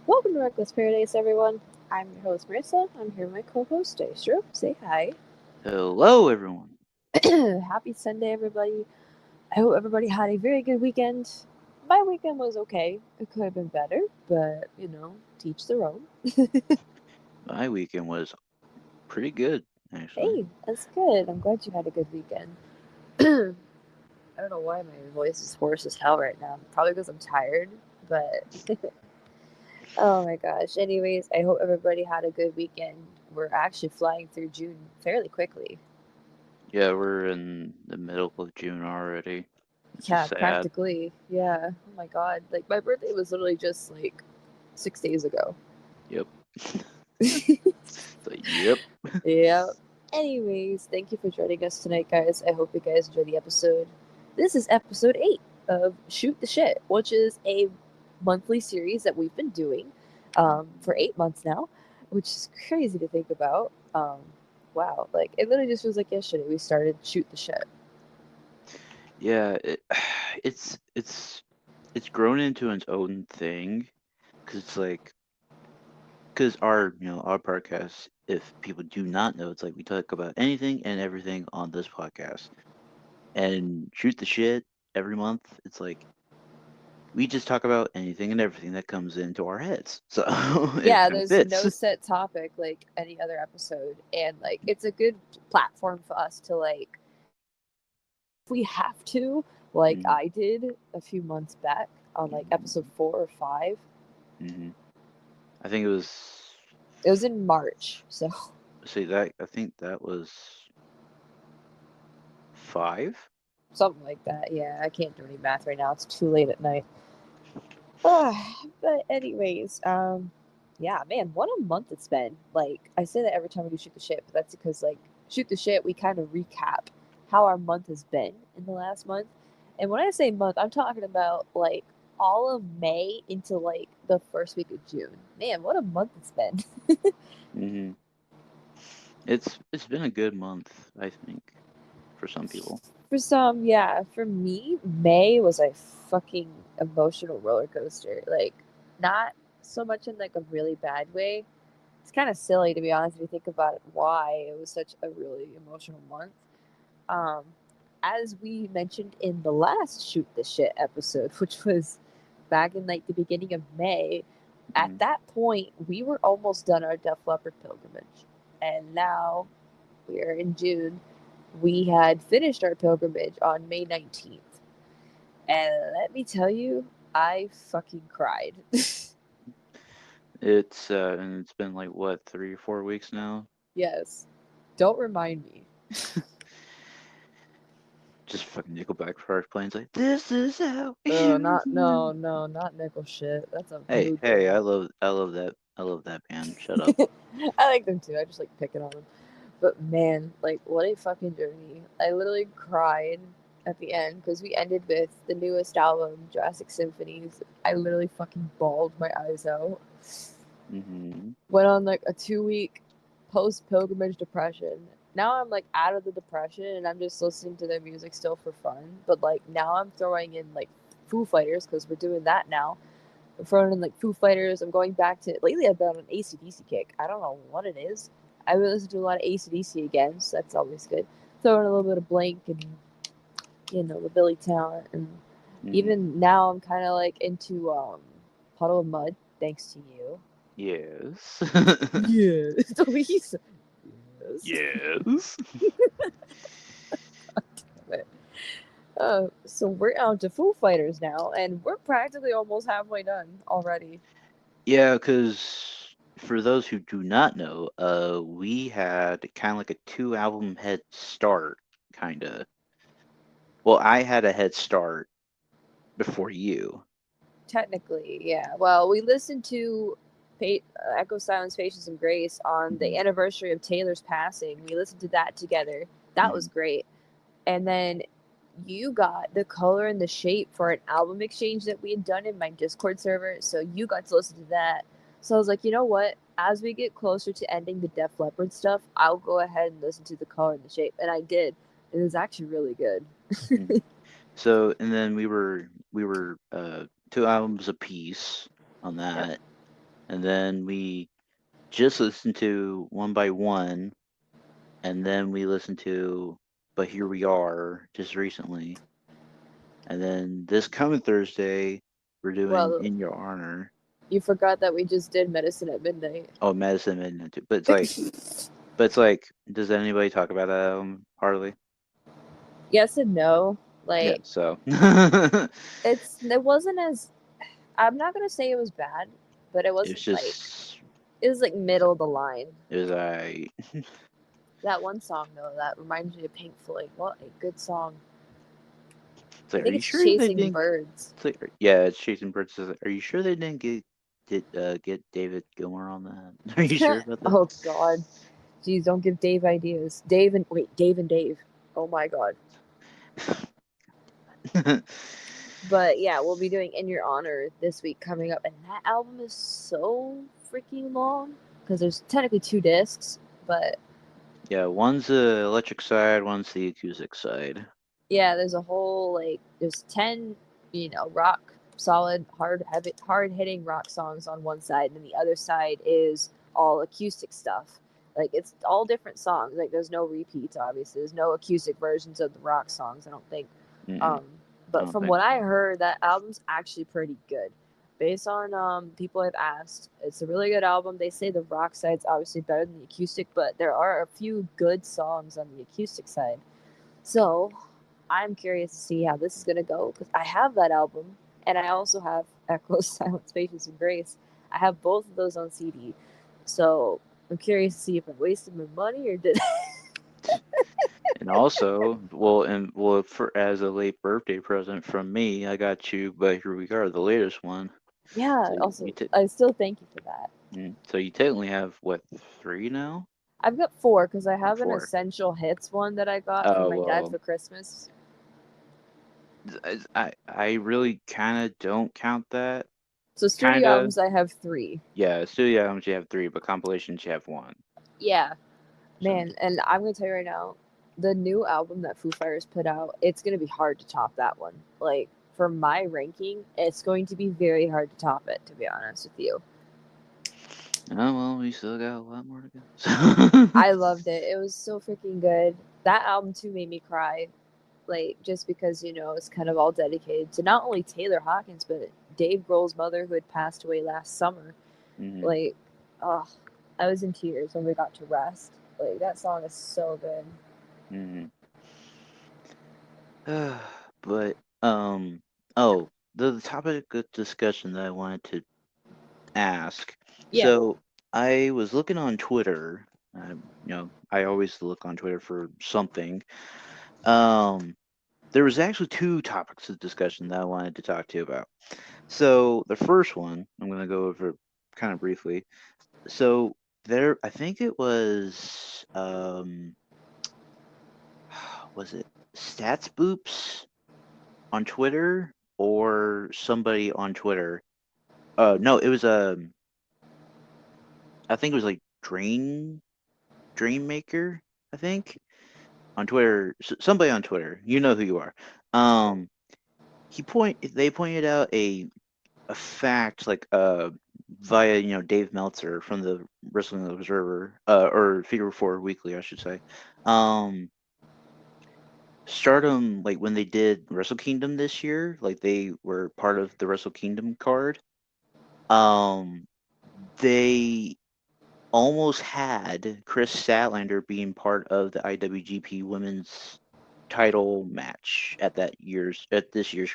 Welcome to Reckless Paradise, everyone. I'm your host, Marissa. I'm here with my co-host, Dystro. Say hi. Hello, everyone. Happy Sunday, everybody. I hope everybody had a very good weekend. My weekend was okay. It could have been better, but, teach their own. My weekend was pretty good, actually. Hey, that's good. I'm glad you had a good weekend. I don't know why my voice is hoarse as hell right now. Probably because I'm tired, but oh my gosh. Anyways, I hope everybody had a good weekend. We're actually flying through June fairly quickly. Yeah, we're in the middle of June already, which is Yeah, sad. practically. Yeah. Oh my god. Like my birthday was literally just like 6 days ago. Yep. Yep. Yeah. Anyways, thank you for joining us tonight, guys. I hope you guys enjoy the episode. This is episode 8 of Shoot the Shit, which is a monthly series that we've been doing for 8 months now, which is crazy to think about. Wow. Like, it literally just feels like yesterday we started Shoot the Shit. Yeah, it's grown into its own thing because it's like because our podcast. If people do not know, it's like we talk about anything and everything on this podcast and shoot the shit every month. It's like we just talk about anything and everything that comes into our heads. So it Yeah, kind of there's fits. no set topic like any other episode, and like it's a good platform for us to like if we have to, like Mm-hmm. I did a few months back on like episode 4 or 5. Mm-hmm. I think it was. It was in March, so See that? I think that was 5. something like that. Yeah, I can't do any math right now. It's too late at night. But anyways, yeah, man, what a month it's been. Like I say that every time we do shoot the shit, but that's because like shoot the shit, we kind of recap how our month has been in the last month. And when I say month, I'm talking about like all of May into like the first week of June. Man, what a month it's been. Mm-hmm. It's been a good month, I think, for some people. For some, yeah. For me, May was a fucking emotional roller coaster. Like, not so much in like a really bad way. It's kind of silly to be honest if you think about it, why it was such a really emotional month. Um, as we mentioned in the last Shoot the Shit episode, which was back in like the beginning of May, at Mm-hmm. that point we were almost done our Def Leppard pilgrimage, and now we are in June. We had finished our pilgrimage on May 19th, and let me tell you, I fucking cried. It's been like what 3 or 4 weeks now. Yes, don't remind me. Just fucking Nickelback first planes like this is how we Oh, shoot. not no, no, not nickel shit. That's a Hey, mood hey, ring. I love that band. Shut up. I like them too. I just like picking on them. But man, like what a fucking journey. I literally cried at the end because we ended with the newest album, Jurassic Symphonies. I literally fucking bawled my eyes out. Mm-hmm. Went on like a 2 week post pilgrimage depression. Now I'm like out of the depression and I'm just listening to their music still for fun. But like now I'm throwing in like Foo Fighters because we're doing that now. I'm throwing in like Foo Fighters. I'm going back to lately. I've been on an ACDC kick. I don't know what it is. I've been listening to a lot of ACDC again, so that's always good. Throwing a little bit of Blink and the Billy Talent, and Mm-hmm. even now I'm kind of like into Puddle of Mud, thanks to you. Yes. Yeah, the way he said yes. Yes. But, so we're on to Foo Fighters now, and we're practically almost halfway done already. Yeah, because for those who do not know, we had kind of like a 2 album head start, kind of. Well, I had a head start before you. Technically, yeah. Well, we listened to Echo Silence, Patience, and Grace on the Hmm. anniversary of Taylor's passing. We listened to that together. That was Hmm. great. And then you got the color and the shape for an album exchange that we had done in my Discord server. So you got to listen to that. So I was like, you know what? As we get closer to ending the Def Leppard stuff, I'll go ahead and listen to the color and the shape. And I did. It was actually really good. Hmm. So, and then we were 2 albums apiece on Yep. that. and then we just listened to One by One, and then we listened to But Here We Are just recently, and then this coming Thursday we're doing Well, In Your Honor. you forgot that we just did Medicine at Midnight. Oh, Medicine Midnight too. But it's like, does anybody talk about that album? Hardly. Yes and no. Yeah. Like So it wasn't as, I'm not gonna say it was bad, but it it's wasn't like, just it was like it's, middle of the line. it was I. That one song though, that reminds me of Pink Floyd. What a good song. It's I like, are think you it's sure they Chasing didn't? Birds. It's like, yeah, it's Jason Bird says, are you sure they didn't get David Gilmour on that? Are you sure about that? Oh God, jeez, don't give Dave ideas. Dave and Dave. Oh my God. But yeah, we'll be doing In Your Honor this week coming up, and that album is so freaking long because there's technically two discs, but Yeah, one's the electric side, one's the acoustic side. yeah, there's a whole like there's 10, rock solid hard hitting rock songs on one side, and then the other side is all acoustic stuff. Like it's all different songs. Like there's no repeats, obviously. There's no acoustic versions of the rock songs, I don't think. Mm-mm, Um, I but don't from think what so. I heard, that album's actually pretty good. Based on people I've asked, it's a really good album. They say the rock side's obviously better than the acoustic, but there are a few good songs on the acoustic side. So I'm curious to see how this is gonna go because I have that album and I also have Echoes, Silence, Patience, and Grace. I have both of those on CD. So I'm curious to see if I wasted my money or did. And also, for as a late birthday present from me, I got you. But here we are, the latest one. Yeah. So Also, I still thank you for that. so you technically have what, three now? I've got four because I Oh, have an four. essential hits one that I got from Oh my dad well, for Christmas. I really kind of don't count that. So Kind studio of. albums I have three. Yeah, studio albums you have three, but compilations you have one. Yeah, So man, and I'm gonna tell you right now, the new album that Foo Fighters put out, it's gonna be hard to top that one. Like for my ranking, it's going to be very hard to top it. To be honest with you, oh well, we still got a lot more to go. I loved it. It was so freaking good. That album too made me cry, like just because it's kind of all dedicated to not only Taylor Hawkins but Dave Grohl's mother who had passed away last summer. hmm Like, oh, I was in tears when we got to rest. Like that song is so good. hmm but oh, the topic of discussion that I wanted to ask. Yeah, So I was looking on Twitter. I always look on Twitter for something. Um, there was actually two topics of discussion that I wanted to talk to you about. So the first one I'm going to go over kind of briefly. So I think it was was it Stats Boops on Twitter or somebody on Twitter? No, it was I think it was like Dreammaker, I think, on Twitter. Somebody on Twitter, you know who you are. Um, they pointed out a fact like via Dave Meltzer from the Wrestling Observer or Figure 4 Weekly, I should say. Um, Stardom, like when they did Wrestle Kingdom this year, like they were part of the Wrestle Kingdom card. Um, they almost had Chris Statlander being part of the IWGP Women's title match at this year's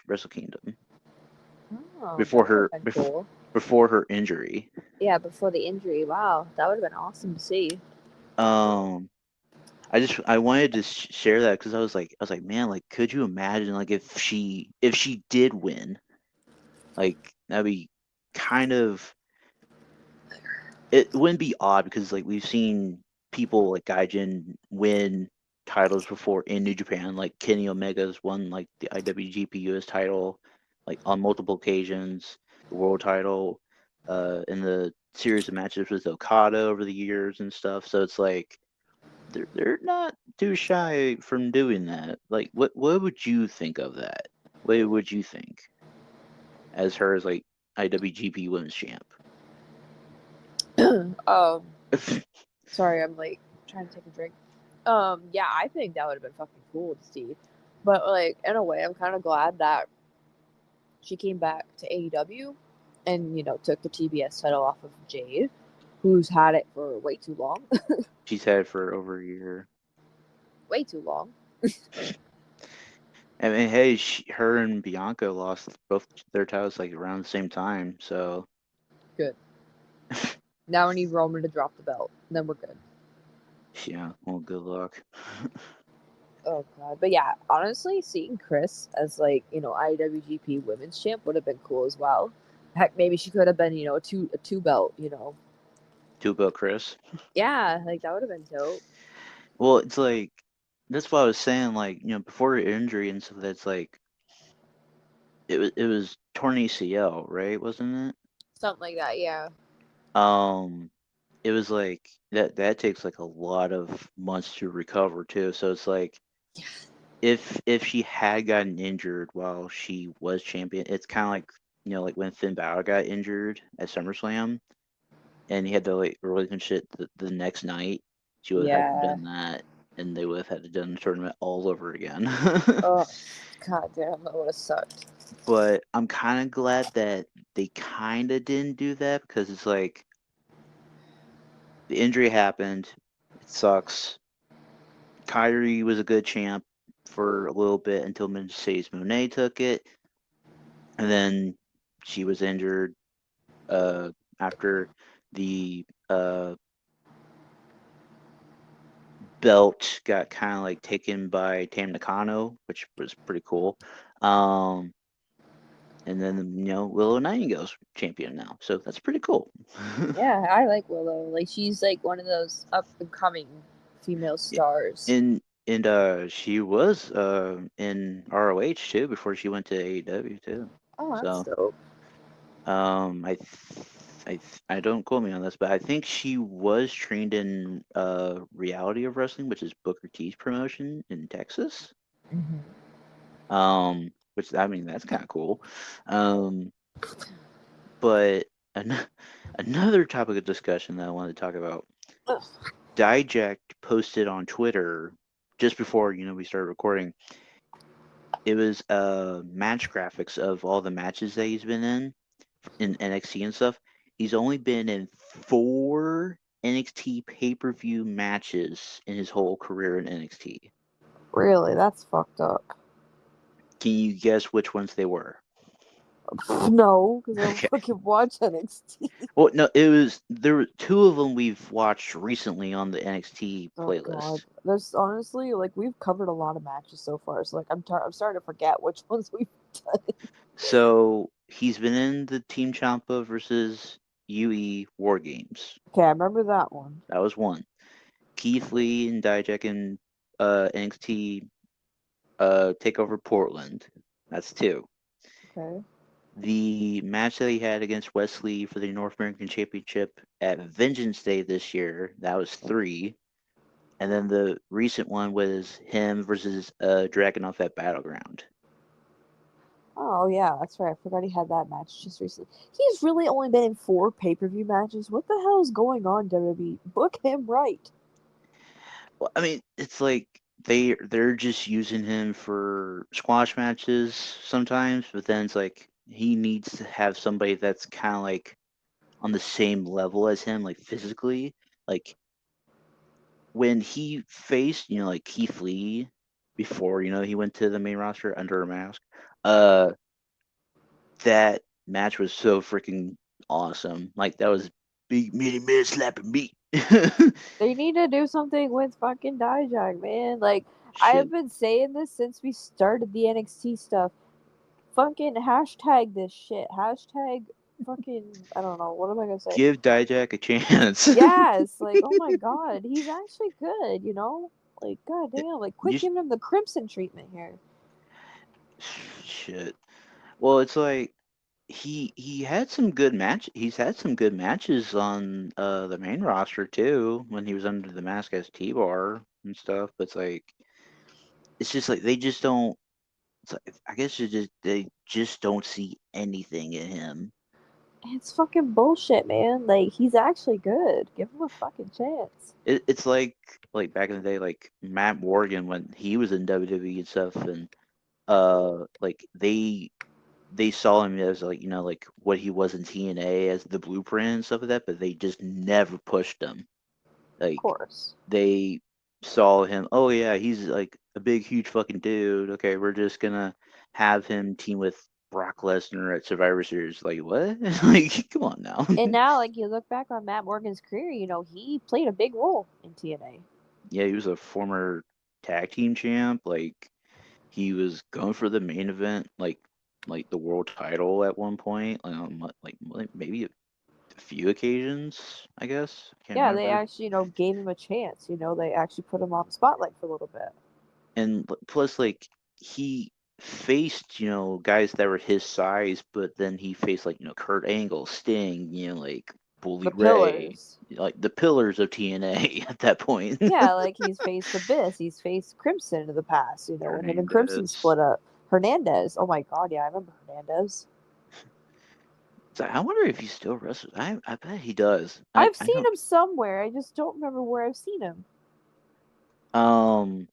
Wrestle Kingdom oh, before that would have her been cool. before her injury. Yeah, before the injury. Wow, that would have been awesome to see. Um, I wanted to share that because I was like, man, like, could you imagine like if she did win, like that'd be kind of it wouldn't be odd because like we've seen people like Gaijin win titles before in New Japan, like Kenny Omega's won like the IWGP US title like on multiple occasions, the world title, in the series of matches with Okada over the years and stuff. So it's like they're not too shy from doing that. Like what would you think of that? What would you think as her as like IWGP Women's Champ? um, sorry, I'm like trying to take a drink. Yeah, I think that would have been fucking cool to see. But like in a way, I'm kind of glad that she came back to AEW and took the TBS title off of Jade, who's had it for way too long. She's had it for over a year. Way too long. I mean, hey, her and Bianca lost both their titles like around the same time, so Good. Now we need Roman to drop the belt. And then we're good. yeah. Well, good luck. Oh god. But yeah, honestly, seeing Chris as like, IWGP women's champ would have been cool as well. Heck, maybe she could have been, a two belt. Two about Chris. Yeah, like that would have been dope. Well, it's like that's what I was saying. Like before her injury and stuff, that's like it was torn ACL, right? Wasn't it? Something like that, yeah. Um, it was like that takes like a lot of months to recover too. So it's like if she had gotten injured while she was champion, it's kind of like like when Finn Balor got injured at SummerSlam and he had to like relationship the next night. She would have had to Yeah. done that, and they would have had to done the tournament all over again. Oh, god damn, that would have sucked. But I'm kind of glad that they kind of didn't do that because it's like the injury happened. It sucks. Kyrie was a good champ for a little bit until Mercedes Monet took it, and then she was injured uh, after the belt got kind of like taken by Tam Nakano, which was pretty cool. Um, and then Willow Nightingale's champion now, so that's pretty cool. Yeah, I like Willow. Like she's like one of those up and coming female stars. And she was in ROH too before she went to AEW too. Oh, that's So dope. I don't quote me on this, but I think she was trained in Reality of Wrestling, which is Booker T's promotion in Texas. Mm-hmm. Which I mean that's kind of cool. Um, but an- another topic of discussion that I wanted to talk about. Dijak posted on Twitter just before we started recording. It was match graphics of all the matches that he's been in NXT and stuff. He's only been in 4 NXT pay-per-view matches in his whole career in NXT. Really, that's fucked up. Can you guess which ones they were? No, because I don't Okay. fucking watch NXT. Well, no, there were 2 of them we've watched recently on the NXT Oh god, playlist. there's honestly like we've covered a lot of matches so far. So like I'm starting to forget which ones we've done. So he's been in the Team Ciampa versus UE War Games. Okay, I remember that one. That was one. Keith Lee and Dijak in NXT Takeover Portland. That's 2. Okay. The match that he had against Wesley for the North American Championship at Vengeance Day this year, that was 3. And then the recent one was him versus Dragunov at Battleground. Oh yeah, that's right. I forgot he had that match just recently. He's really only been in 4 pay-per-view matches. What the hell is going on, WWE? Book him right. Well, I mean, it's like they're just using him for squash matches sometimes, but then it's like he needs to have somebody that's kind of like on the same level as him, like physically. Like when he faced, like Keith Lee before, he went to the main roster under a mask. Uh, that match was so freaking awesome. Like that was big meaty man slapping meat. They need to do something with fucking Dijak, man. Like I've Shit. been saying this since we started the NXT stuff. Fucking hashtag this shit. Hashtag fucking I don't know. What am I gonna say? Give Dijak a chance. Yes, like oh my god, he's actually good. Like god damn, like quit Just giving him the crimson treatment here. shit. Well, it's like he had some good match. He's had some good matches on the main roster too when he was under the mask as T-Bar and stuff. But it's just like they just don't. It's like, I guess they just don't see anything in him. It's fucking bullshit, man. Like, he's actually good. Give him a fucking chance. It's like back in the day, like Matt Morgan when he was in WWE and stuff, and like they saw him as like like what he was in TNA as the blueprint and stuff like that, but they just never pushed him. Of Like course. they saw him, oh yeah, he's like a big huge fucking dude. Okay, we're just gonna have him team with Brock Lesnar at Survivor Series. Like what? Like come on now. And now, like, you look back on Matt Morgan's career, he played a big role in TNA. Yeah, he was a former tag team champ. Like he was going for the main event, like the world title at one point, like maybe a few occasions, I guess. I can't Yeah, they remember. actually, gave him a chance. They actually put him on the spotlight for a little bit. And plus, like he faced guys that were his size, but then he faced like Kurt Angle, Sting, like Bully The Ray, Pillars. like the pillars of TNA at that point. Yeah, like he's faced Abyss, he's faced Crimson in the past, when him and Crimson Hernandez. split up. Hernandez. Oh my god, yeah, I remember Hernandez. So I wonder if he still wrestles. I bet he does. I I've I seen don't. him somewhere. I just don't remember where I've seen him. Um.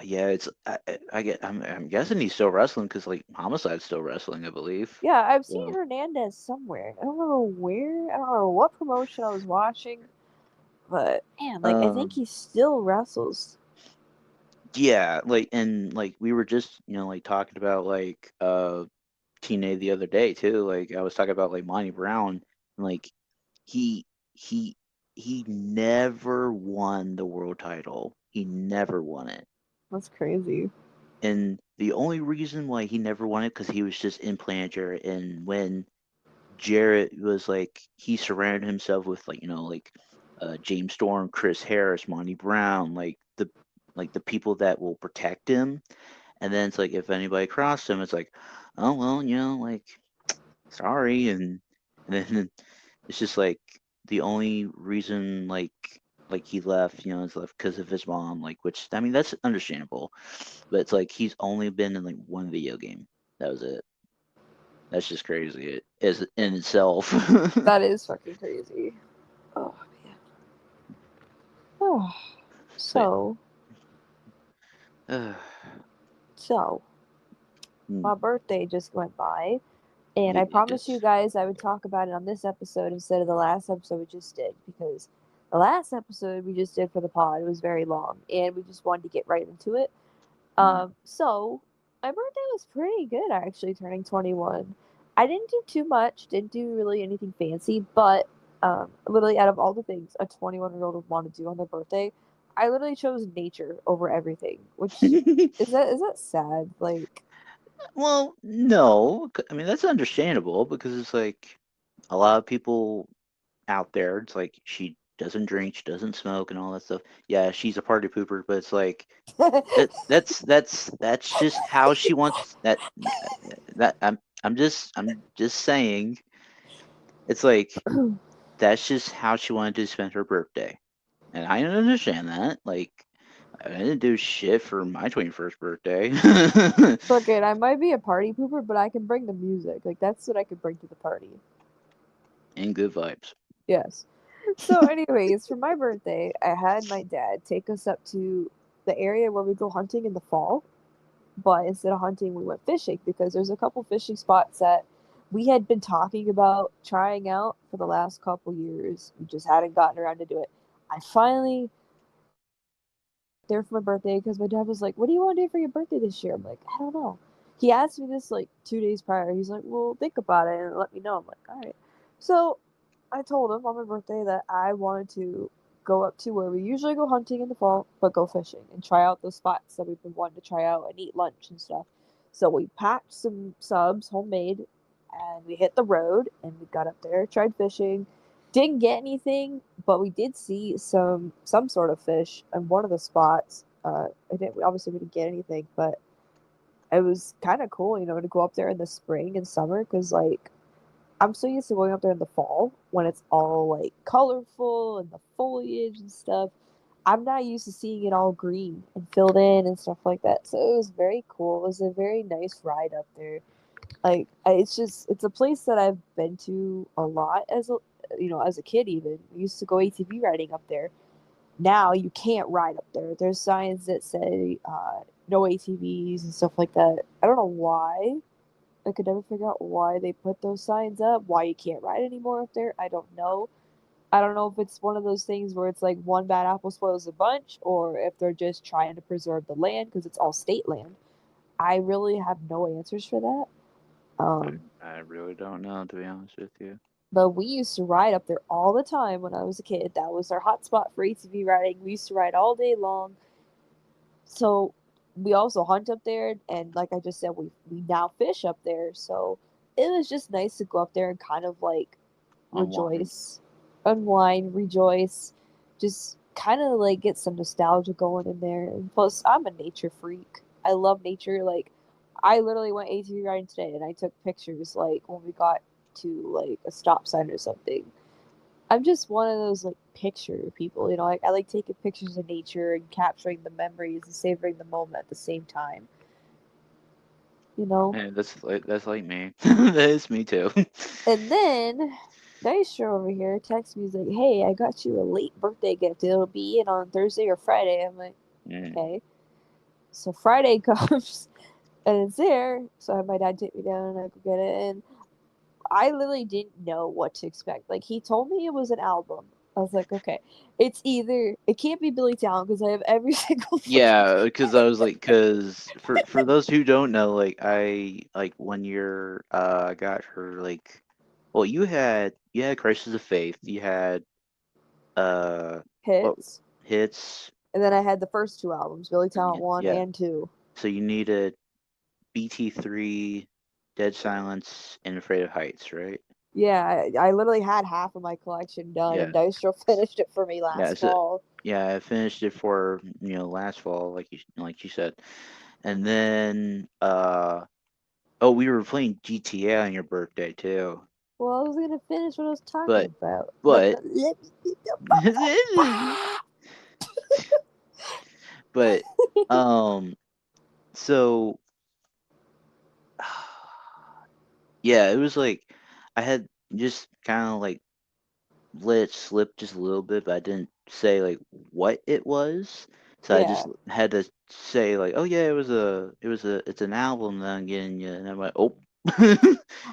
Yeah, it's I'm guessing he's still wrestling because like Homicide's still wrestling, I believe. Yeah, I've seen So, Hernandez somewhere. I don't remember where. I don't remember what promotion I was watching. But man, like I think um, he still wrestles. yeah, like and like we were just like talking about like TNA the other day too. Like I was talking about like Monty Brown, and like he he he never won the world title. He never won it. That's crazy. And the only reason why he never won it because he was just in Plancher, and when Jarrett was like he surrounded himself with like James Storm, Chris Harris, Monty Brown, like the people that will protect him. And then it's like if anybody crossed him, it's like, oh well, like sorry, and then it's just like the only reason like he left, is left because of his mom, like which I mean that's understandable, but it's like he's only been in like one video game. That was it. That's just crazy as in itself. That is fucking crazy. Oh man. Oh. But So, uh, so mm, my birthday just went by, and I it promised you just guys I would talk about it on this episode instead of the last episode we just did because the last episode we just did for the pod was very long, and we just wanted to get right into it. mm. So my birthday was pretty good actually, turning 21. I didn't do too much, didn't do really anything fancy, but literally out of all the things a 21-year-old would want to do on their birthday, I literally chose nature over everything, which is that sad? Like, Well, no, I mean that's understandable because it's like a lot of people out there. It's like she doesn't drink, she doesn't smoke, and all that stuff. Yeah, she's a party pooper, but it's like that's just how she wants that I'm just saying it's like that's just how she wanted to spend her birthday. And I understand that. Like I didn't do shit for my 21st birthday. look, it, I might be a party pooper, but I can bring the music. Like, that's what I could bring to the party. And good vibes. Yes. So, anyways, for my birthday, I had my dad take us up to the area where we go hunting in the fall. But instead of hunting, we went fishing because there's a couple fishing spots that we had been talking about trying out for the last couple years. We just hadn't gotten around to do it. I finally there for my birthday because my dad was like, "What do you want to do for your birthday this year?" I'm like, "I don't know." He asked me this like 2 days prior. He's like, "Well, think about it and let me know." I'm like, "All right." So I told him on my birthday that I wanted to go up to where we usually go hunting in the fall, but go fishing and try out those spots that we've been wanting to try out and eat lunch and stuff. So we packed some subs, homemade, and we hit the road and we got up there, tried fishing. Didn't get anything, but we did see some sort of fish in one of the spots. I didn't obviously we didn't get anything, but it was kind of cool, to go up there in the spring and summer because like I'm so used to going up there in the fall when it's all like colorful and the foliage and stuff. I'm not used to seeing it all green and filled in and stuff like that. So it was very cool. It was a very nice ride up there. It's a place that I've been to a lot as a as a kid. Even we used to go ATV riding up there. Now you can't ride up there. There's signs that say no ATVs and stuff like that. I don't know why. I could never figure out why they put those signs up. Why you can't ride anymore up there? I don't know. I don't know if it's one of those things where it's like one bad apple spoils a bunch, or if they're just trying to preserve the land because it's all state land. I really have no answers for that. I, Um, I really don't know, to be honest with you. but we used to ride up there all the time when I was a kid. That was our hot spot for ATV riding. We used to ride all day long. So we also hunt up there, and like I just said, we now fish up there. So it was just nice to go up there and kind of like Unwind. rejoice, unwind, rejoice, just kind of like get some nostalgia going in there. And plus, I'm a nature freak. I love nature. Like, I literally went ATV riding today, and I took pictures like when we got to like a stop sign or something. I'm just one of those like picture people, Like I like taking pictures of nature and capturing the memories and savoring the moment at the same time, you know. And that's like me. That is me too. And then Dystro over here texts me, he's like, "Hey, I got you a late birthday gift. It'll be in on Thursday or Friday." I'm like, Mm. "Okay." So Friday comes and it's there. So I have my dad take me down and I go get it. And I literally didn't know what to expect. Like he told me it was an album. I was like, okay, it can't be Billy Talent because I have every single fucking. Yeah, because I was like, because for those who don't know, like I like when you're got her like, well, you had Crisis of Faith, you had what Hits. hits, And then I had the first two albums, Billy Talent yeah, 1 yeah. and 2. So you needed BT3, Dead Silence, and Afraid of Heights, right? Yeah, I literally had half of my collection done, and Yeah, Dystro finished it for me yeah. last So fall. yeah, I finished it for last fall, like you said, and then oh, we were playing GTA on your birthday too. Well, I was gonna finish what I was talking But about. but but um so yeah, it was like I had just kind of like let it slip just a little bit, but I didn't say like what it was. So I just Yeah, had to say like, oh yeah, it's an album that I'm getting you, and I'm like, oh.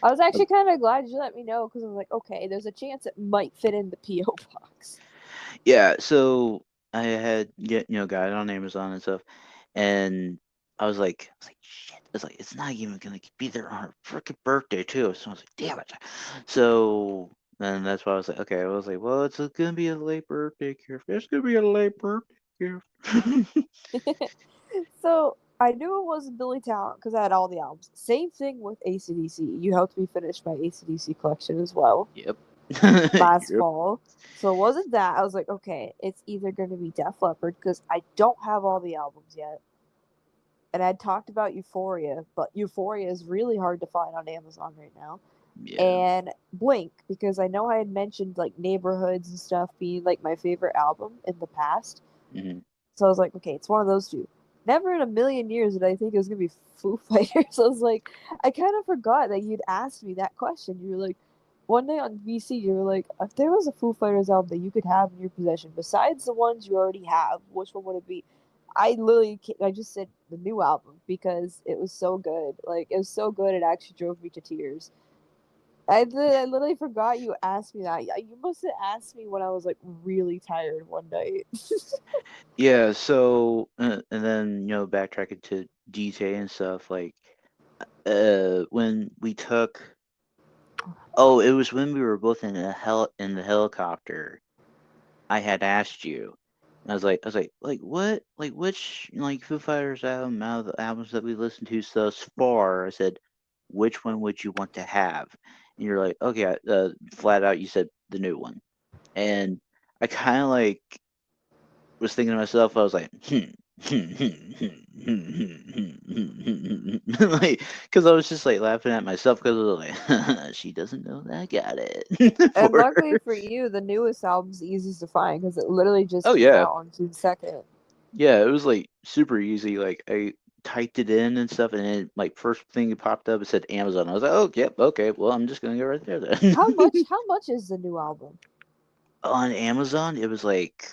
I was actually kind of glad you let me know because I was like, okay, there's a chance it might fit in the PO box. Yeah, so I had got it on Amazon and stuff, and shit. It's not even gonna be there on her freaking birthday too. So I was like, damn it. So then that's why I was like, okay. I was like, well, gonna be a late birthday gift. It's gonna be a late birthday gift. So I knew it wasn't Billy Talent because I had all the albums. Same thing with ACDC. You helped me finish my ACDC collection as well Yep. last Yep. fall. So it wasn't that. I was like, okay, it's either going to be Def Leppard because I don't have all the albums yet. And I talked about Euphoria, but Euphoria is really hard to find on Amazon right now. Yeah. And Blink because I know I had mentioned like Neighborhoods and stuff being like my favorite album in the past. Hmm. So I was like, okay, it's one of those two. Never in a million years did I think it was gonna be Foo Fighters. I was like, I kind of forgot that you'd asked me that question. You were like, one day on VC, you were like, if there was a Foo Fighters album that you could have in your possession besides the ones you already have, which one would it be? I just said the new album because it was so good. Like it was so good, it actually drove me to tears. I literally forgot you asked me that. You must have asked me when I was like really tired one night. Yeah. So and then backtracking to DJ and stuff like when we took. Oh, it was when we were both in the helicopter. I had asked you. And I was like, what? Like, which, Foo Fighters album out of the albums that we listened to thus far? I said, which one would you want to have? And you're like, okay, flat out, you said the new one. And I kind of like was thinking to myself, I was like, like, because I was just like laughing at myself because I was like, she doesn't know that I got it And for luckily her. for you, the newest album's the easiest to find because it literally just Oh came yeah, out on June 2nd. yeah, it was like super easy. Like typed it in and stuff, and it, like, first thing that popped up, it said Amazon. I was like, oh, yep, okay, well, I'm just gonna go right there then. How much? How much is the new album? On Amazon, it was like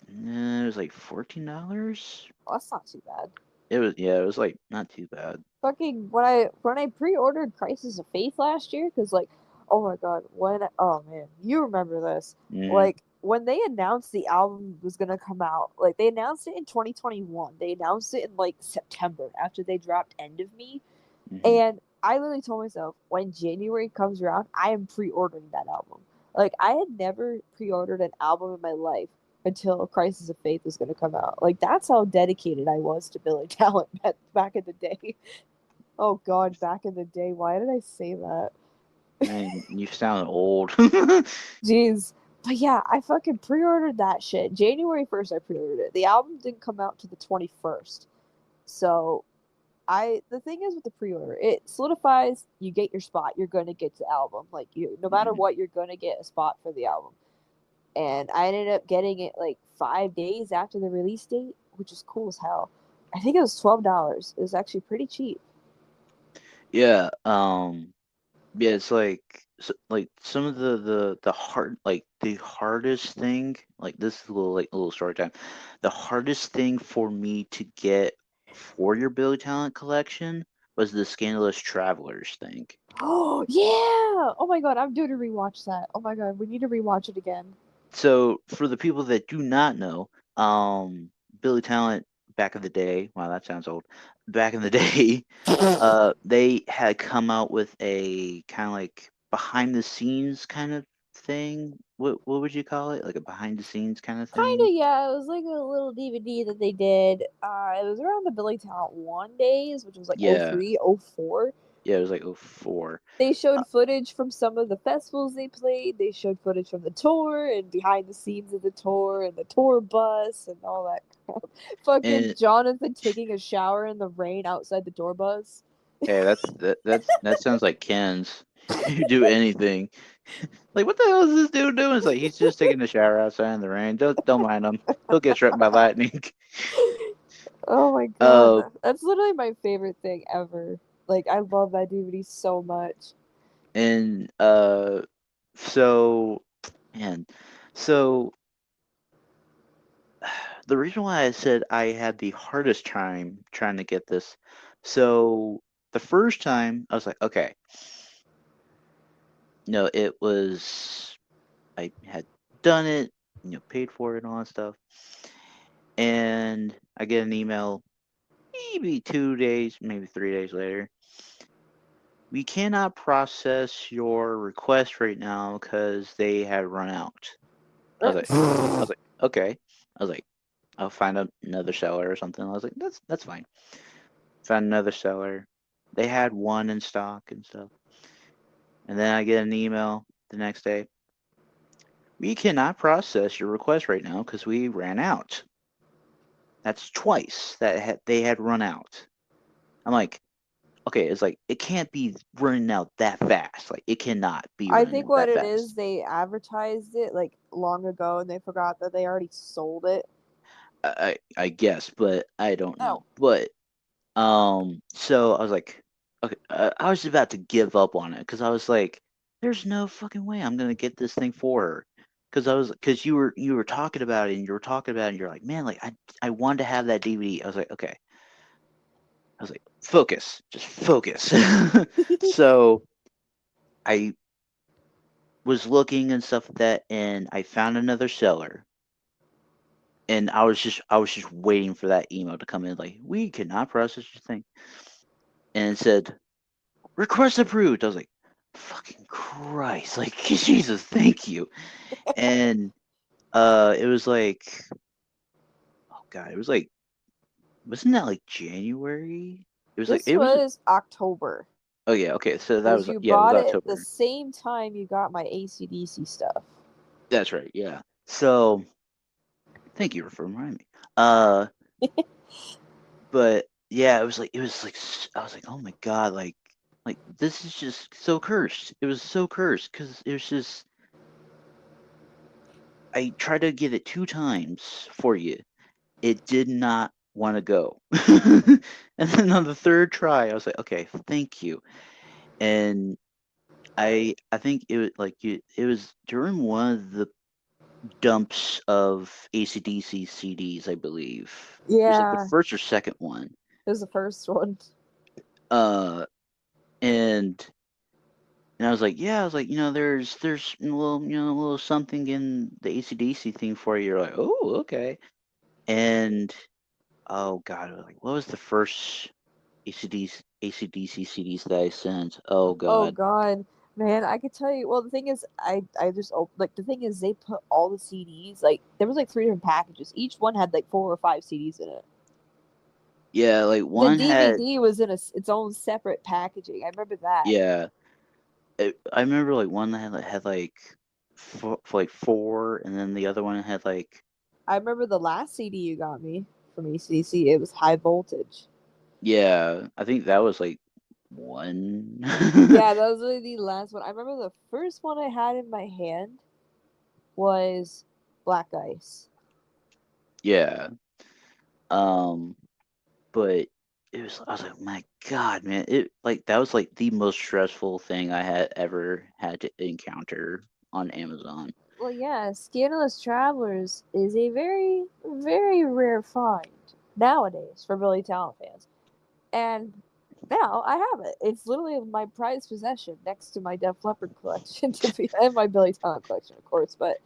it was like $14. Oh, that's not too bad. It was, yeah, it was like not too bad. Fucking when I pre-ordered Crisis of Faith last year, because like, oh my god, oh man, you remember this? Mm-hmm. Like when they announced the album was gonna come out, like they announced it in 2021. They announced it in like September after they dropped End of Me, Mm-hmm. and I literally told myself when January comes around, I am pre-ordering that album. Like I had never pre-ordered an album in my life until Crisis of Faith was going to come out. Like that's how dedicated I was to Billy Talent back in the day. Oh God, back in the day. Why did I say that? Man, you sound old. Jeez. But yeah, I fucking pre-ordered that shit. January 1st I pre-ordered it. The album didn't come out to the 21st. So the thing is with the pre-order, it solidifies you get your spot. You're gonna get the album. Like you, no matter Mhm. what, you're gonna get a spot for the album. And I ended up getting it like 5 days after the release date, which is cool as hell. I think it was $12. It was actually pretty cheap. Yeah, yeah, it's like some of the hard, like the hardest thing, like this is a little story time. The hardest thing for me to get for your Billy Talent collection was the Scandalous Travelers thing. Oh yeah! Oh my god, I'm due to rewatch that. Oh my god, we need to rewatch it again. So for the people that do not know, Billy Talent back in the day, wow, that sounds old. Back in the day, they had come out with a kind of like behind the scenes kind of thing. What would you call it? Like a behind the scenes kind of Kinda, thing? yeah. It was like a little DVD that they did. It was around the Billy Talent 1 days, which was like Yeah, 03, 04. yeah, it was like '04. They Uh, showed footage from some of the festivals they played. They showed footage from the tour and behind the scenes of the tour and the tour bus and all that crap. Fucking and Jonathan taking a shower in the rain outside the tour bus. hey, that sounds like Ken's. You do anything. Like, what the hell is this dude doing? It's like he's just taking a shower outside in the rain. Don't mind him. He'll get struck by lightning. Oh my god, Uh, that's literally my favorite thing ever. Like I love that DVD so much. and so, man, so the reason why I said I had the hardest time trying to get this, so the first time I was like, okay, no, it was I had done it, paid for it and all that stuff, and I get an email maybe 2 days, maybe 3 days later. We cannot process your request right now because they have run out. I was like, I was like, okay. I was like, I'll find another seller or something. I was like, that's fine. Found another seller. They had one in stock and stuff. And then I get an email the next day. We cannot process your request right now because we ran out. That's twice that they had run out. I'm like, okay, it's like it can't be running out that fast. Like it cannot be I running think out what that it is, fast. they advertised it like long ago and they forgot that they already sold it. I guess, but I don't know. Oh, But so I was like, okay, I was about to give up on it because I was like, there's no fucking way I'm gonna get this thing for her. Because you were talking about it and you were talking about it and you're like, man, like I wanted to have that DVD. I was like, okay. I was like, focus, just focus. So I was looking and stuff like that, and I found another seller, and I was just waiting for that email to come in, like we cannot process your thing, and it said request approved. I was like, fucking Christ, like Jesus, thank you. And it was like, oh god, it was like, wasn't that like January? this It was. was October Oh yeah, okay, so that because was, you yeah, it was bought it the October. same time you got my ACDC stuff. That's right, yeah. So thank you for reminding me. Uh, but yeah, I was like, oh my god, like this is just so cursed. It was so cursed because it was just I tried to get it two times for you, it did not want to go. And then on the third try, I was like, okay, thank you. And I think it was it was during one of the dumps of ACDC CDs, I believe. It was like the Yeah, first or second one. it was the first one. Uh, and I was like, yeah, I was like, there's a little, a little something in the ACDC thing for you. You're like, oh, okay. And oh God, like, what was the first ACDC CDs that I sent? Oh Oh God, God, man, I could tell you. Well, the thing is, I just like the thing is they put all the CDs like there was like three different packages. Each one had like 4 or 5 CDs in it. yeah, like The one had, DVD was in its own separate packaging. I remember that. yeah, I remember like one that had like like four, and then the other one had like, I remember the last CD you got me from ECC. It was High Voltage. yeah, I think that was like one. Yeah, that was really the last one. I remember the first one I had in my hand was Black Ice. Yeah. Um, but I was like, my God, man, it like that was like the most stressful thing I had ever had to encounter on Amazon. Well, yeah, Scandalous Travelers is a very, very rare find nowadays for Billy Talent fans. And now I have it. It's literally my prized possession next to my Def Leppard collection, and my Billy Talent collection, of course. But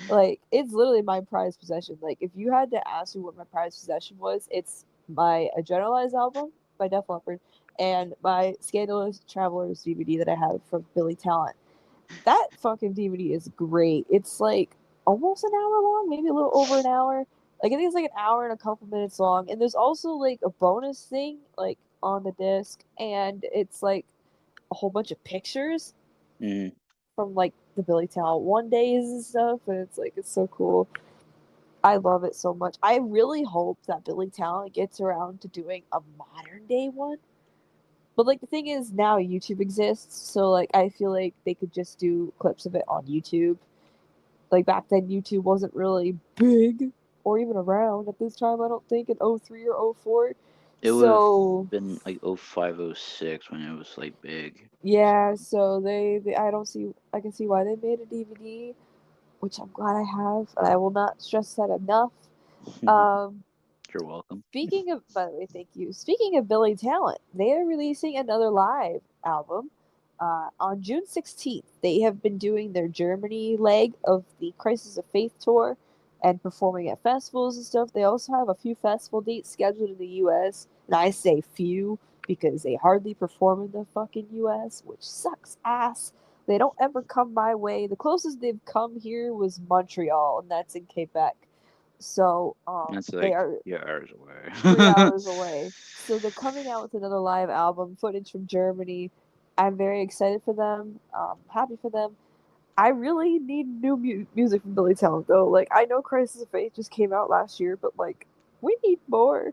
like, it's literally my prized possession. Like, if you had to ask me what my prized possession was, it's my A Generalized album by Def Leppard and my Scandalous Travelers DVD that I have from Billy Talent. That fucking DVD is great. It's like almost an hour long, maybe a little over an hour. Like I think it's like an hour and a couple minutes long. And there's also like a bonus thing like on the disc, and it's like a whole bunch of pictures Mm, from like the Billy Talent one days and stuff. And it's like it's so cool. I love it so much. I really hope that Billy Talent gets around to doing a modern day one. But like the thing is now YouTube exists, so like I feel like they could just do clips of it on YouTube. Like back then YouTube wasn't really big or even around at this time, I don't think in '03 or '04. it would have So been like 05, 06 when it was like big. yeah, So so they I don't see I can see why they made a DVD, which I'm glad I have, and I will not stress that enough. Um you're welcome. Speaking of, by the way, thank you. Speaking of Billy Talent, they are releasing another live album on June 16th. They have been doing their Germany leg of the Crisis of Faith tour and performing at festivals and stuff. They also have a few festival dates scheduled in the US. And I say few because they hardly perform in the fucking US, which sucks ass. They don't ever come my way. The closest they've come here was Montreal, and that's in Quebec. So That's they like are yeah, hours 3 hours away. away. So they're coming out with another live album, footage from Germany. I'm very excited for them. Happy for them. I really need new music from Billy Talent though. Like I know Crisis of Faith just came out last year, but like we need more.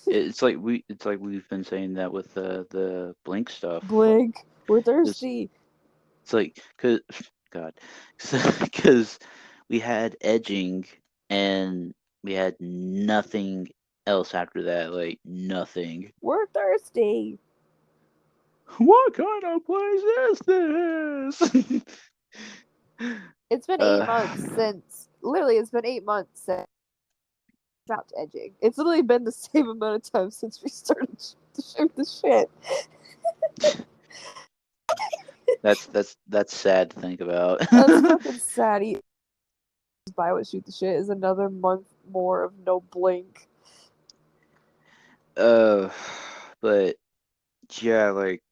It's like we've been saying that with the Blink stuff. Like Blink, we're it's thirsty. it's like cause God, because we had edging and we had nothing else after that. Like nothing. We're thirsty. What kind of place is this? It's been eight uh, months since literally it's been 8 months since dropped edging. It's literally been the same amount of time since we started to shoot the shit. that's sad to think about. That's fucking sad. Buy what shoot the shit is another month more of no blink. uh, but yeah, like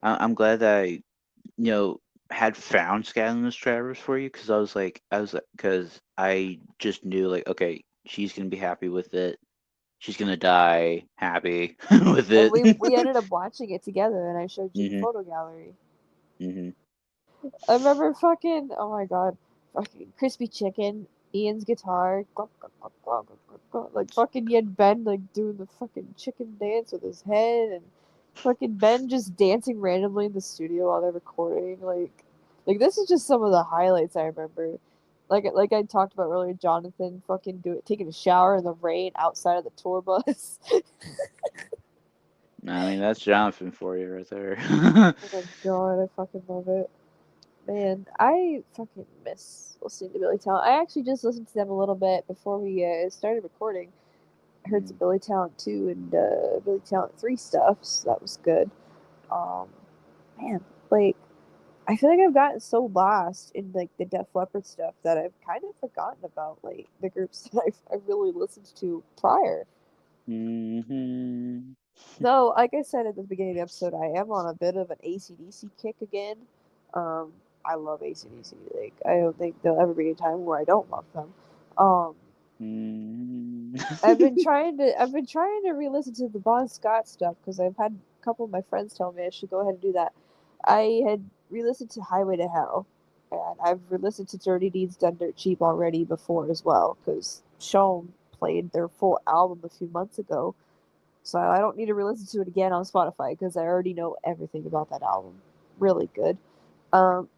I'm glad that had found Scalenus Travers for you because because I just knew like okay, she's gonna be happy with it. She's gonna die happy with And it. we ended up watching it together, and I showed you the Mhm. photo gallery. Mhm. I remember fucking oh my god, fucking crispy chicken, Ian's guitar, like fucking you had Ben like doing the fucking chicken dance with his head, and fucking Ben just dancing randomly in the studio while they're recording. Like this is just some of the highlights I remember. like I talked about earlier, Jonathan fucking taking a shower in the rain outside of the tour bus. I mean, that's Jonathan for you right there. Oh my god, I fucking love it. Man, I fucking miss listening to Billy Talent. I actually just listened to them a little bit before we started recording. I heard some Mm, Billy Talent 2 and Billy Talent 3 stuff, so that was good. Um, man, like, I feel like I've gotten so lost in, like, the Def Leppard stuff that I've kind of forgotten about, like, the groups that I really listened to prior. mhm. Though, like I said at the beginning of the episode, I am on a bit of an AC/DC kick again. I love AC/DC. Like, I don't think there'll ever be a time where I don't love them. Um, Mhm. I've been trying to re-listen to the Bon Scott stuff because I've had a couple of my friends tell me I should go ahead and do that. I had re-listened to Highway to Hell, and I've re-listened to Dirty Deeds Done Dirt Cheap already before as well because Sean played their full album a few months ago, so I don't need to re-listen to it again on Spotify because I already know everything about that album. Really good.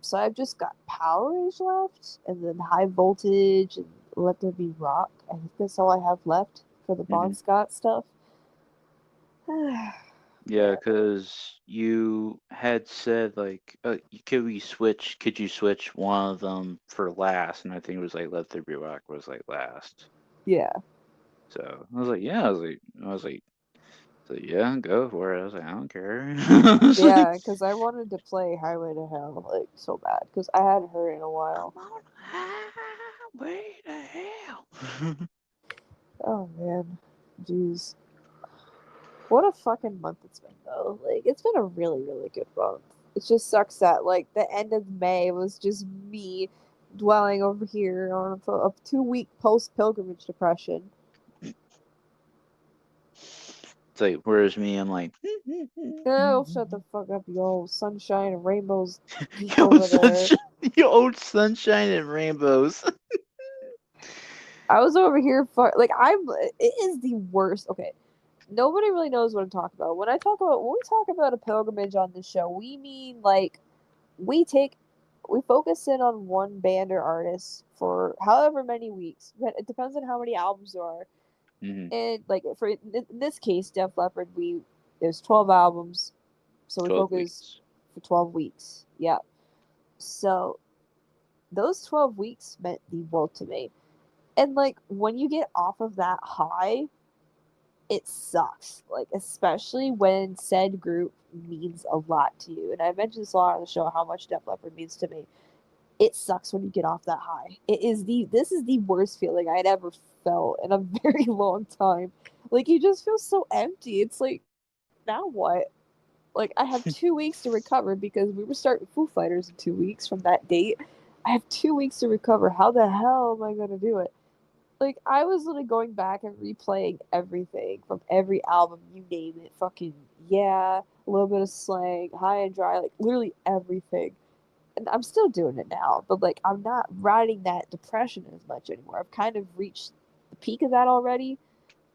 So I've just got Power Age left, and then High Voltage, and Let There Be Rock. I think that's all I have left for the Bon Mhm. Scott stuff. Yeah, Man, because you had said like, could you switch one of them for last? And I think it was like Let There Be Rock was like last. yeah, So I was like, yeah, so yeah, go for it. I was like, I don't care. I was like, yeah, because I wanted to play Highway to Hell like so bad because I hadn't heard it in a I'm while. on highway to hell. Oh man, jeez, what a fucking month it's been though. Like it's been a really really good month. It just sucks that like the end of May was just me dwelling over here on a 2 week post pilgrimage depression. It's like, where's me? I'm like, Oh, shut the fuck up, you old sunshine and rainbows geek yo, over there. sunshine, yo, old sunshine and rainbows. I was over here for like it is the worst. Okay, nobody really knows what I'm talking about. When we talk about a pilgrimage on this show, we mean like we take we focus in on one band or artist for however many weeks. But it depends on how many albums there are. Hmm. And like for in this case, Def Leppard, we there's 12 albums, so we 12 focus weeks. for 12 weeks. Yeah. So those 12 weeks meant the world to me. And like when you get off of that high, it sucks. Like especially when said group means a lot to you. And I mentioned this a lot on the show how much Def Leppard means to me. It sucks when you get off that high. This is the worst feeling I'd ever felt in a very long time. Like you just feel so empty. It's like now what? Like I have 2 weeks to recover because we were starting Foo Fighters in 2 weeks from that date. I have 2 weeks to recover. How the hell am I gonna do it? Like I was literally going back and replaying everything from every album, you name it. Fucking yeah, a little bit of slang, high and dry, like literally everything. And I'm still doing it now, but like I'm not riding that depression as much anymore. I've kind of reached the peak of that already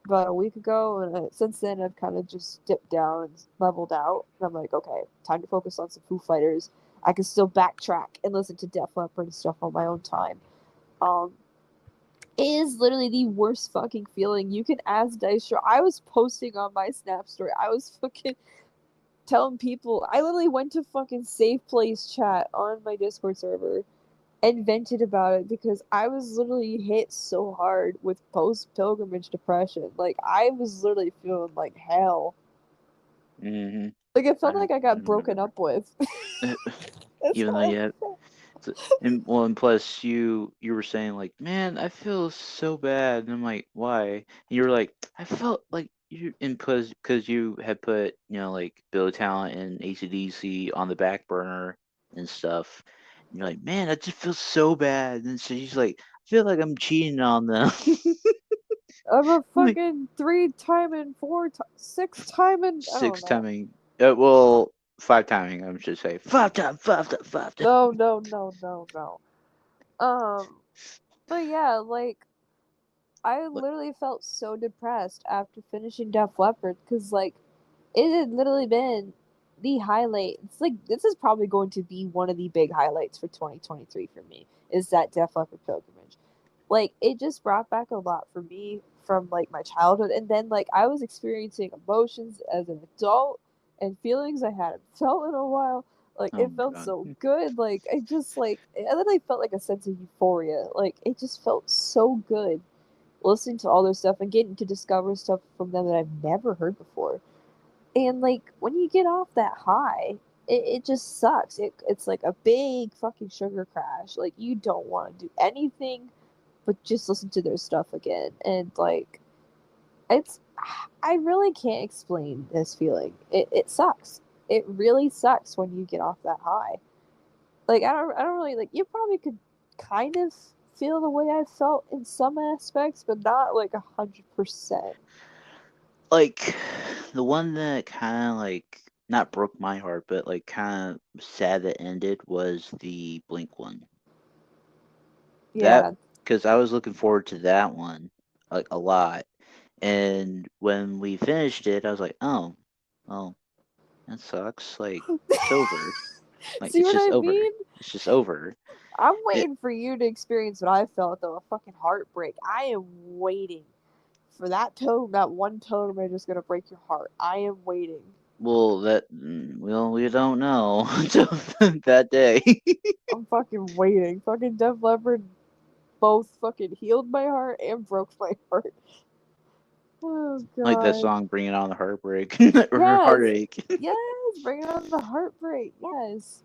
about a week ago, and since then I've kind of just dipped down and leveled out. And I'm like, okay, time to focus on some Foo Fighters. I can still backtrack and listen to Def Leppard and stuff on my own time. Um, it is literally the worst fucking feeling. You can ask Dystro. I was posting on my Snap story. I was fucking telling people. I literally went to fucking Safe Place chat on my Discord server and vented about it because I was literally hit so hard with post pilgrimage depression. Like I was literally feeling like hell. Hmm. Like it felt I like I got broken remember. up with. That's Even though how you had, and plus you were saying like, man, I feel so bad, and I'm like, why? And you were like, I felt like you, and because you had put like Billy Talent and AC/DC on the back burner and stuff, and you're like, man, I just feel so bad, and so she's like, I feel like I'm cheating on them. I'm a I'm like, fucking three timing, six timing. I don't six know. timing, well, five timing, I should say, five time, five time, five time. No, no, no, no, no. But yeah, like I literally felt so depressed after finishing Def Leppard because like it had literally been the highlight, it's like this is probably going to be one of the big highlights for 2023 for me, is that Def Leppard pilgrimage. Like it just brought back a lot for me from like my childhood, and then like I was experiencing emotions as an adult and feelings I hadn't felt in a while. Like Oh it felt God. so good. Like I just like, and then I felt like a sense of euphoria. Like it just felt so good listening to all their stuff and getting to discover stuff from them that I've never heard before. And like when you get off that high, it just sucks. It's like a big fucking sugar crash. Like you don't want to do anything but just listen to their stuff again. And like it's I really can't explain this feeling. It sucks. It really sucks when you get off that high. Like I don't really like, you probably could kind of feel the way I felt in some aspects, but not like 100%. Like the one that kind of like not broke my heart, but like kind of sad that ended was the Blink one. That Yeah. because I was looking forward to that one like a lot, and when we finished it, I was like, oh, well, that sucks. Like it's over. Like See it's what just I over. mean? It's just over. I'm It waiting for you to experience what I felt though, a fucking heartbreak. I am waiting for that one tone is just gonna break your heart. I am waiting. well well we don't know until that day. I'm fucking waiting. Fucking Def Leppard both fucking healed my heart and broke my heart. Oh Like that god. song, "Bringing On the Heartbreak" or Yes. "Heartache." Yes. Bring on the heartbreak. Yes.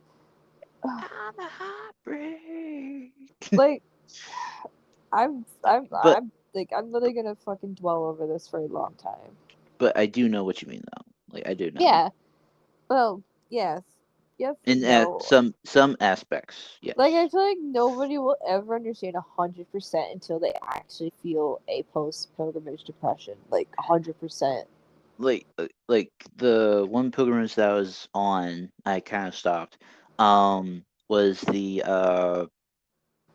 On the heartbreak. Like But I'm like I'm literally gonna fucking dwell over this for a long time. I do know what you mean though. Like I do know. Yeah. Well, yes. Yes In and no. some aspects, Like I yes. feel like nobody will ever understand 100% until they actually feel a post pilgrimage depression. Like 100%. Like the one pilgrimage that I was on, I kind of stopped. Was the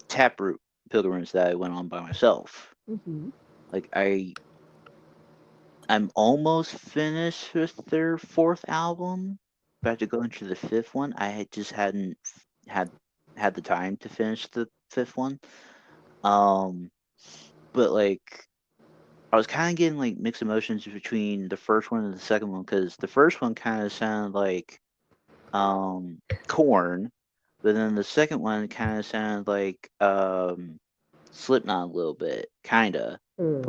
Taproot pilgrimage that I went on by myself. Mm-hmm. Like I'm almost finished with their fourth album. About to go into the fifth one. I had just hadn't had had the time to finish the fifth one. Um, but like I was kind of getting like mixed emotions between the first one and the second one because the first one kind of sounded like Corn, but then the second one kind of sounded like Slipknot a little bit, kinda, Mm.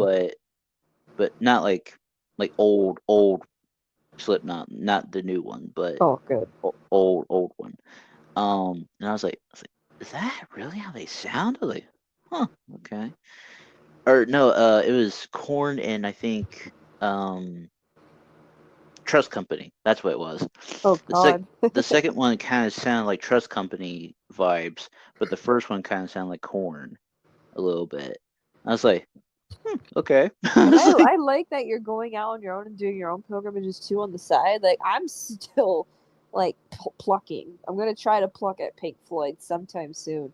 but not like old Slipknot, not the new one, but Oh, good. old one. And I was like, is that really how they sound? I was like, huh, okay. Or no, it was Corn and I think Trust Company. That's what it was. Oh The sec God. the second one kind of sounded like Trust Company vibes, but the first one kind of sounded like Corn a little bit. I was like, okay. I And was like, I like that you're going out on your own and doing your own pilgrimages too on the side. Like I'm still like plucking. I'm gonna try to pluck at Pink Floyd sometime soon.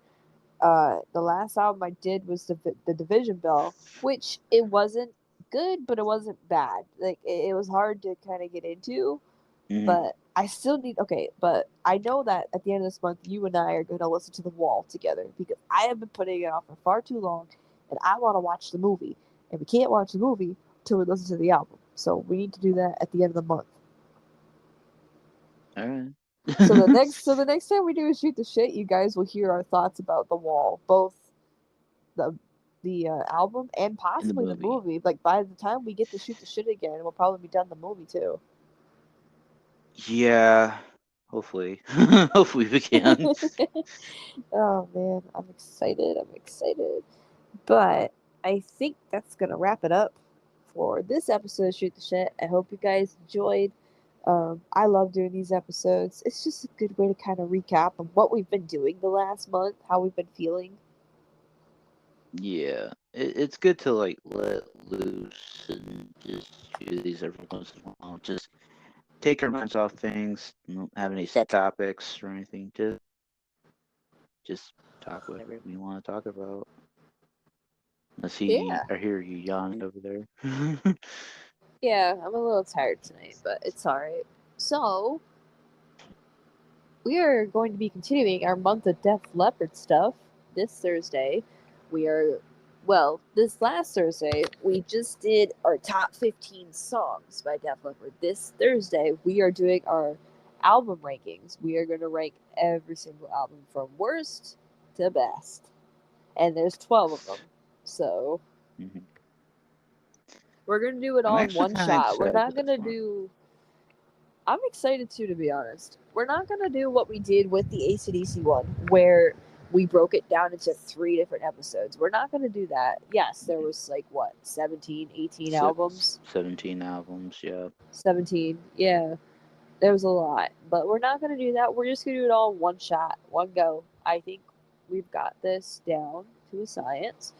The last album I did was the Division Bell, which it wasn't good, but it wasn't bad. Like it was hard to kind of get into, mhm. but I still need. Okay, but I know that at the end of this month, you and I are going to listen to The Wall together because I have been putting it off for far too long, and I want to watch the movie, and we can't watch the movie till we listen to the album. So we need to do that at the end of the month. All right. So the next time we do a shoot the shit, you guys will hear our thoughts about The Wall, both the album and In the possibly the movie. movie. Like by the time we get to shoot the shit again, we'll probably be done the movie too. Yeah, hopefully. Hopefully we can. Oh man, I'm excited. I'm excited. But I think that's gonna wrap it up for this episode of Shoot the Shit. I hope you guys enjoyed. I love doing these episodes. It's just a good way to kind of recap on what we've been doing the last month, how we've been feeling. Yeah, it's good to like let loose and just do these every once in a while. Just take our minds off things. Don't have any set topics or anything. Just talk whatever we want to talk about. I see, Yeah. I hear you yawning over there. Yeah, I'm a little tired tonight, but it's alright. So, we are going to be continuing our month of Def Leppard stuff this Thursday. We are, well, this last Thursday, we just did our top 15 songs by Def Leppard. This Thursday, we are doing our album rankings. We are going to rank every single album from worst to best. And there's 12 of them. So Mhm. we're going to do it I'm all in actually one kind of shot. We're excited not for going this to one. do. I'm excited too, to be honest. We're not going to do what we did with the AC/DC one, where we broke it down into 3 different episodes. We're not going to do that. Yes, there was like, what, 17, 18 albums? 17 albums, yeah. 17, yeah. There was a lot. But we're not going to do that. We're just going to do it all in one shot, one go. I think we've got this down to a science.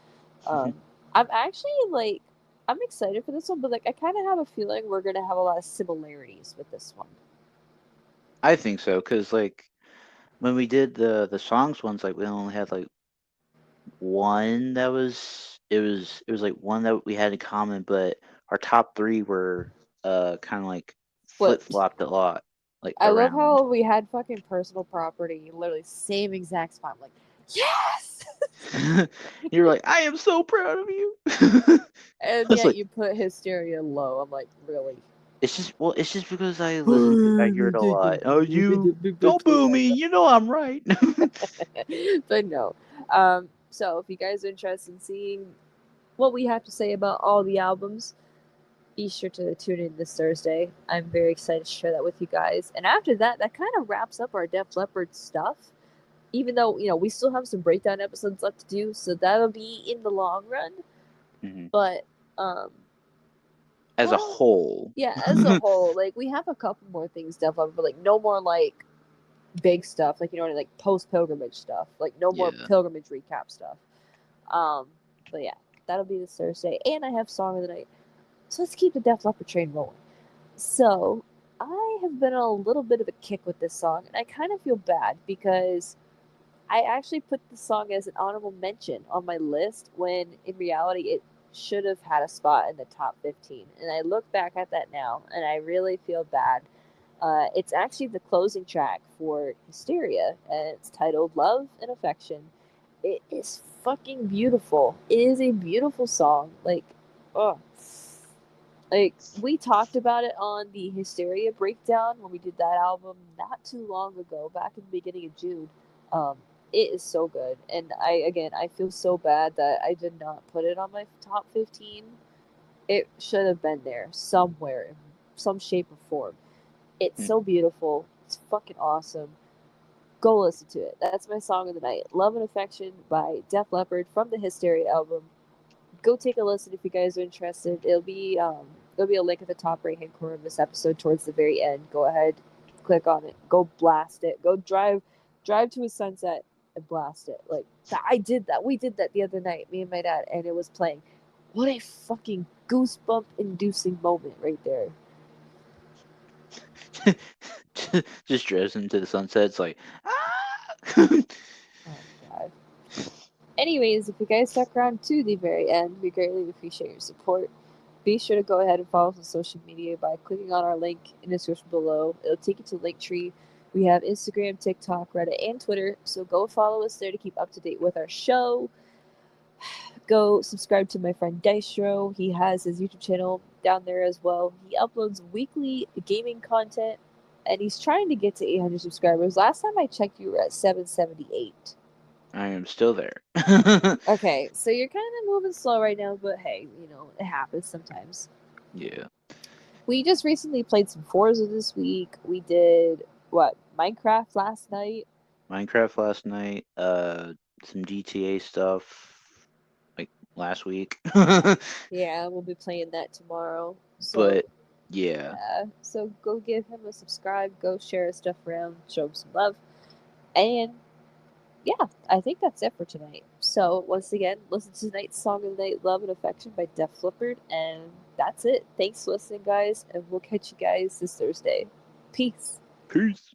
Um, I'm actually like, I'm excited for this one, but like, I kind of have a feeling we're going to have a lot of similarities with this one. I think so, because like when we did the songs ones, like we only had like one that was like one that we had in common, but our top three were kind of like flip Flipped. flopped a lot, like I love around. how we had fucking personal property, literally same exact spot. I'm like, yes! You're like, I am so proud of you. And It's yet like you put hysteria low. I'm like, really? it's just because I hear it a lot. Oh, you don't boo Yeah, me. You know I'm right. but no. So if you guys are interested in seeing what we have to say about all the albums, be sure to tune in this Thursday. I'm very excited to share that with you guys. And after that, that kind of wraps up our Def Leppard stuff. Even though, we still have some breakdown episodes left to do, so that'll be in the long run. Mhm. But, um, As a well, whole. yeah, as a whole, like, we have a couple more things Def Leppard, but, like, no more, like, big stuff. Like, like, post-pilgrimage stuff. Like, no more Yeah. pilgrimage recap stuff. But yeah, that'll be this Thursday. And I have Song of the Night. So let's keep the Def Leppard train rolling. So, I have been on a little bit of a kick with this song, and I kind of feel bad because I actually put the song as an honorable mention on my list when in reality it should have had a spot in the top 15. And I look back at that now and I really feel bad. It's actually the closing track for Hysteria, and it's titled Love and Affection. It is fucking beautiful. It is a beautiful song. Like, oh, like we talked about it on the Hysteria breakdown when we did that album not too long ago, back in the beginning of June. Um, it is so good, and I feel so bad that I did not put it on my top 15. It should have been there somewhere in some shape or form. It's Hmm. so beautiful. It's fucking awesome. Go listen to it. That's my song of the night. Love and Affection by Def Leppard from the Hysteria album. Go take a listen if you guys are interested. There'll be a link at the top right hand corner of this episode towards the very end. Go ahead, click on it. Go blast it. Go drive to a sunset and blast it. Like I did that. We did that the other night, me and my dad, and it was playing. What a fucking goosebump inducing moment right there. Just drives into the sunset. It's like, ah! Oh god. Anyways, if you guys stuck around to the very end, we greatly appreciate your support. Be sure to go ahead and follow us on social media by clicking on our link in the description below. It'll take you to Linktree. We have Instagram, TikTok, Reddit, and Twitter, so go follow us there to keep up to date with our show. Go subscribe to my friend Dystro. He has his YouTube channel down there as well. He uploads weekly gaming content, and he's trying to get to 800 subscribers. Last time I checked, you were at 778. I am still there. Okay, so you're kind of moving slow right now, but hey, it happens sometimes. Yeah. We just recently played some Forza this week. We did what, Minecraft last night. Minecraft last night. Some GTA stuff like last week. Yeah, we'll be playing that tomorrow. So But yeah. yeah, so go give him a subscribe. Go share his stuff around. Show him some love. And yeah, I think that's it for tonight. So once again, listen to tonight's song of the night, "Love and Affection" by Def Leppard, and that's it. Thanks for listening, guys, and we'll catch you guys this Thursday. Peace. Peace.